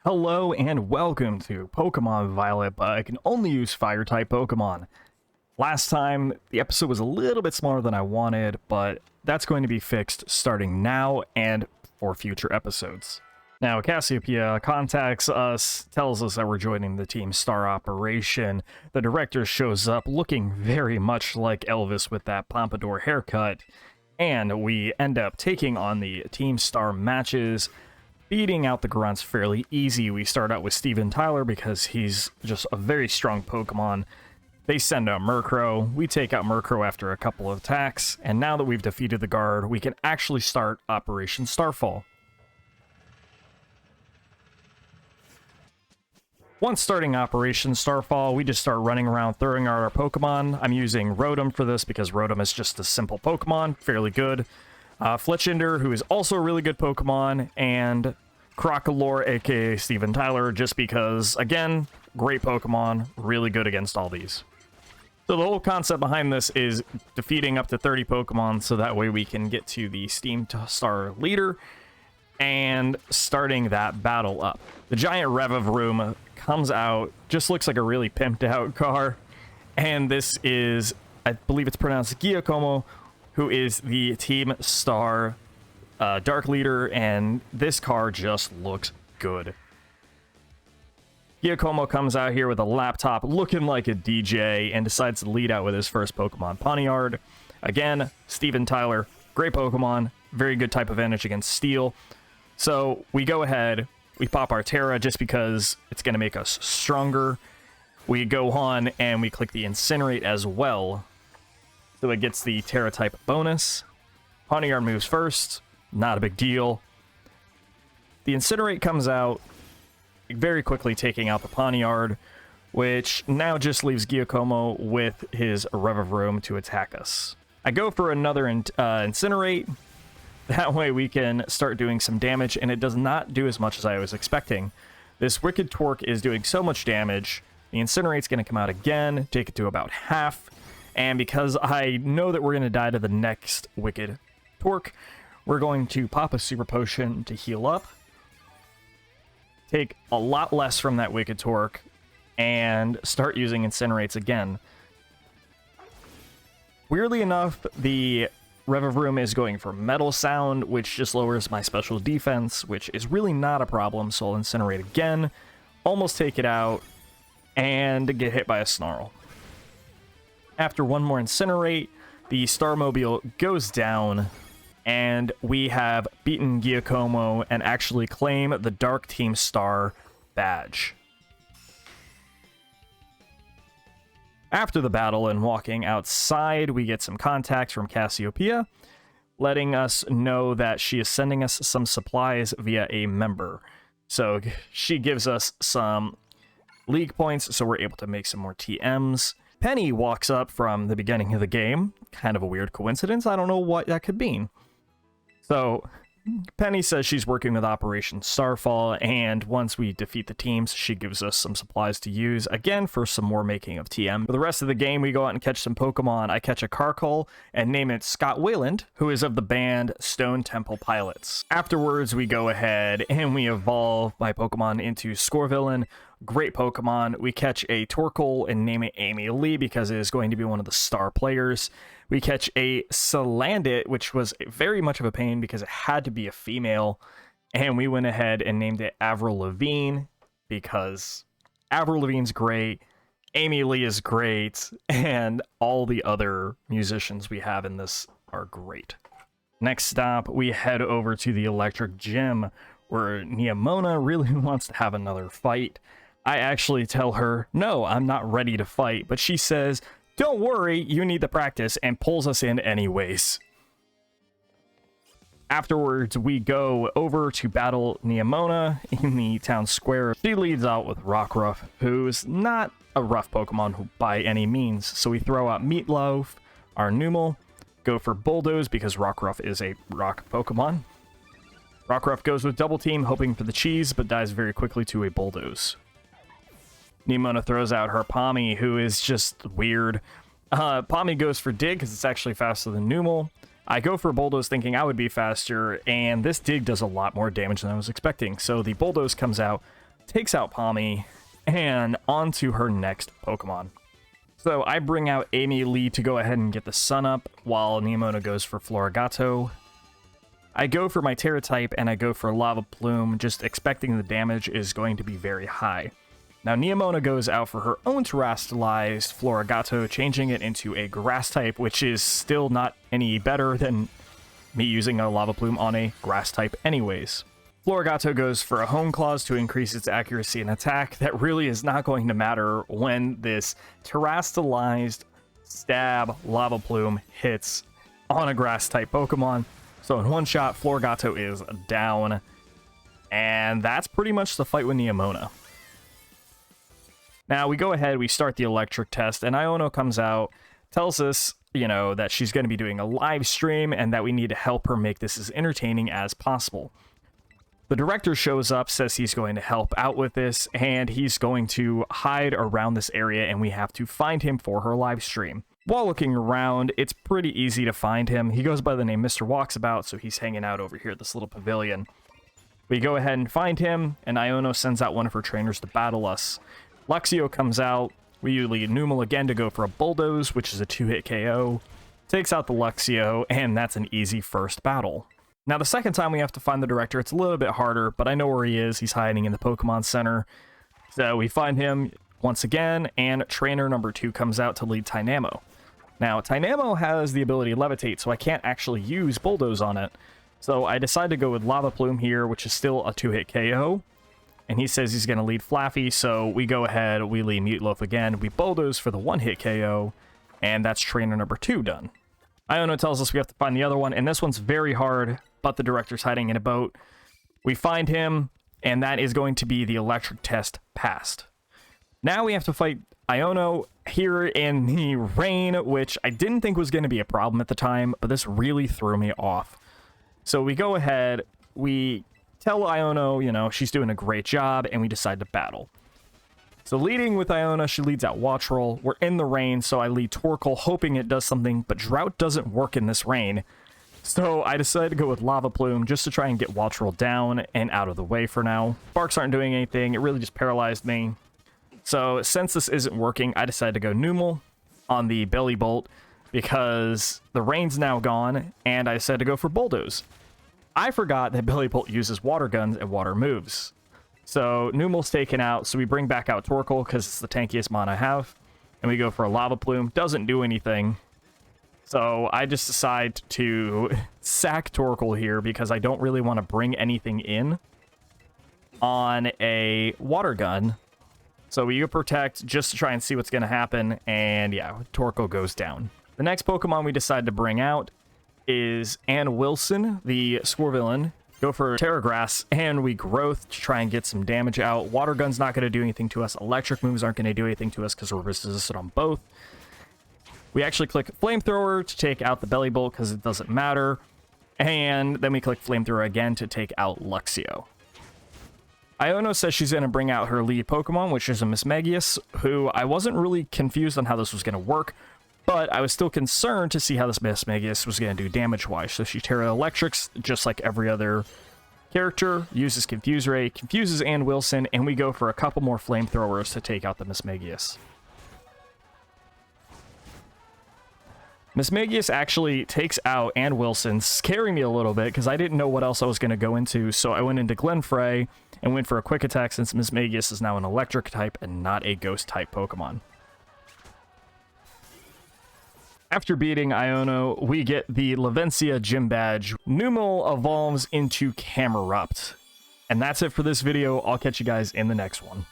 Hello and welcome to Pokemon Violet, but I can only use Fire-type Pokemon. Last time, the episode was a little bit smaller than I wanted, but that's going to be fixed starting now and for future episodes. Now, Cassiopeia contacts us, tells us that we're joining the Team Star operation. The director shows up looking very much like Elvis with that pompadour haircut, and we end up taking on the Team Star matches, beating out the grunts fairly easy. We start out with Steven Tyler because he's just a very strong Pokemon. They send out Murkrow. We take out Murkrow after a couple of attacks, and now that we've defeated the guard, we can actually start Operation Starfall. Once starting Operation Starfall, we just start running around throwing out our Pokemon. I'm using Rotom for this because Rotom is just a simple Pokemon, fairly good. Fletchinder, who is also a really good Pokemon, and Crocolore, aka Steven Tyler, just because, again, great Pokemon, really good against all these. So the whole concept behind this is defeating up to 30 Pokemon so that way we can get to the Team Star leader and starting that battle up. The giant Revavroom comes out, just looks like a really pimped out car, and this is, I believe it's pronounced Giacomo, who is the Team Star Dark Leader, and this car just looks good. Giacomo comes out here with a laptop looking like a DJ and decides to lead out with his first Pokemon, Pawniard. Again, Steven Tyler, great Pokemon, very good type advantage against Steel. So we go ahead, we pop our Terra just because it's going to make us stronger. We go on and we click the Incinerate as well, so it gets the Terra type bonus. Pawniard moves first, not a big deal. The Incinerate comes out, very quickly taking out the Pawniard, which now just leaves Giacomo with his Revavroom to attack us. I go for another Incinerate. That way we can start doing some damage, and it does not do as much as I was expecting. This Wicked Torque is doing so much damage. The Incinerate's going to come out again, take it to about half. And because I know that we're going to die to the next Wicked Torque, we're going to pop a Super Potion to heal up, take a lot less from that Wicked Torque, and start using Incinerates again. Weirdly enough, the Revavroom is going for Metal Sound, which just lowers my special defense, which is really not a problem, so I'll Incinerate again, almost take it out, and get hit by a Snarl. After one more Incinerate, the Starmobile goes down, and we have beaten Giacomo and actually claim the Dark Team Star badge. After the battle and walking outside, we get some contacts from Cassiopeia, letting us know that she is sending us some supplies via a member. So she gives us some league points, so we're able to make some more TMs. Penny walks up from the beginning of the game. Kind of a weird coincidence. I don't know what that could mean. So Penny says she's working with Operation Starfall, and once we defeat the teams, she gives us some supplies to use, again, for some more making of TM. For the rest of the game, we go out and catch some Pokemon. I catch a Carkol and name it Scott Wayland, who is of the band Stone Temple Pilots. Afterwards, we go ahead and we evolve my Pokemon into Scorvillain. Great Pokemon. We catch a Torkoal and name it Amy Lee because it is going to be one of the star players. We catch a Salandit, which was very much of a pain because it had to be a female. And we went ahead and named it Avril Lavigne because Avril Lavigne's great, Amy Lee is great, and all the other musicians we have in this are great. Next stop, we head over to the Electric Gym, where Neomona really wants to have another fight. I actually tell her, no, I'm not ready to fight, but she says, don't worry, you need the practice, and pulls us in anyways. Afterwards, we go over to battle Neomona in the town square. She leads out with Rockruff, who's not a rough Pokemon by any means, so we throw out Meatloaf, our Numel, go for Bulldoze because Rockruff is a rock Pokemon. Rockruff goes with Double Team, hoping for the cheese, but dies very quickly to a Bulldoze. Neomona throws out her Pawmi, who is just weird. Pawmi goes for Dig because it's actually faster than Numel. I go for Bulldoze thinking I would be faster, and this Dig does a lot more damage than I was expecting. So the Bulldoze comes out, takes out Palmy, and on to her next Pokemon. So I bring out Amy Lee to go ahead and get the sun up, while Neomona goes for Florigato. I go for my Terra type, and I go for Lava Plume, just expecting the damage is going to be very high. Now Neomona goes out for her own terrestrialized Florigato, changing it into a grass type, which is still not any better than me using a Lava Plume on a grass type anyways. Florigato goes for a Hone Claws to increase its accuracy and attack. That really is not going to matter when this terrestrialized stab Lava Plume hits on a grass type Pokemon. So in one shot, Florigato is down. And that's pretty much the fight with Neomona. Now we go ahead, we start the electric test, and Iono comes out, tells us, that she's going to be doing a live stream and that we need to help her make this as entertaining as possible. The director shows up, says he's going to help out with this, and he's going to hide around this area, and we have to find him for her live stream. While looking around, it's pretty easy to find him. He goes by the name Mr. Walksabout, so he's hanging out over here at this little pavilion. We go ahead and find him, and Iono sends out one of her trainers to battle us. Luxio comes out. We lead Numel again to go for a Bulldoze, which is a 2-hit KO. Takes out the Luxio, and that's an easy first battle. Now, the second time we have to find the director, it's a little bit harder, but I know where he is. He's hiding in the Pokemon Center. So we find him once again, and trainer number 2 comes out to lead Tynamo. Now, Tynamo has the ability to levitate, so I can't actually use Bulldoze on it. So I decide to go with Lava Plume here, which is still a 2-hit KO. And he says he's going to lead Flaffy, so we go ahead, we lead Meatloaf again. We Bulldoze for the 1-hit KO, and that's trainer number 2 done. Iono tells us we have to find the other one, and this one's very hard, but the director's hiding in a boat. We find him, and that is going to be the electric test passed. Now we have to fight Iono here in the rain, which I didn't think was going to be a problem at the time, but this really threw me off. So we go ahead, we tell Iono, she's doing a great job, and we decide to battle. So leading with Iona, she leads out Watchroll. We're in the rain, so I lead Torkoal, hoping it does something, but Drought doesn't work in this rain. So I decided to go with Lava Plume just to try and get Watchroll down and out of the way for now. Sparks aren't doing anything. It really just paralyzed me. So since this isn't working, I decided to go Numel on the Belly Bolt because the rain's now gone, and I decided to go for Bulldoze. I forgot that Belly Bolt uses water guns and water moves. So Numel's taken out, so we bring back out Torkoal because it's the tankiest mon I have. And we go for a Lava Plume. Doesn't do anything. So I just decide to sack Torkoal here because I don't really want to bring anything in on a water gun. So we protect just to try and see what's going to happen. And yeah, Torkoal goes down. The next Pokemon we decide to bring out is Ann Wilson, the Squirvillain. Go for Terra Grass, and we Growth to try and get some damage out. Water Gun's not going to do anything to us. Electric moves aren't going to do anything to us because we're resisted on both. We actually click Flamethrower to take out the Belly Bolt because it doesn't matter. And then we click Flamethrower again to take out Luxio. Iono says she's going to bring out her lead Pokemon, which is a Mismagius, who I wasn't really confused on how this was going to work, but I was still concerned to see how this Mismagius was going to do damage-wise. So she Terra Electrics, just like every other character, uses Confuse Ray, confuses Ann Wilson, and we go for a couple more Flamethrowers to take out the Mismagius. Mismagius actually takes out Ann Wilson, scaring me a little bit because I didn't know what else I was going to go into, so I went into Glenfrey and went for a quick attack since Mismagius is now an electric type and not a ghost type Pokemon. After beating Iono, we get the Lavencia Gym Badge. Numel evolves into Camerupt. And that's it for this video. I'll catch you guys in the next one.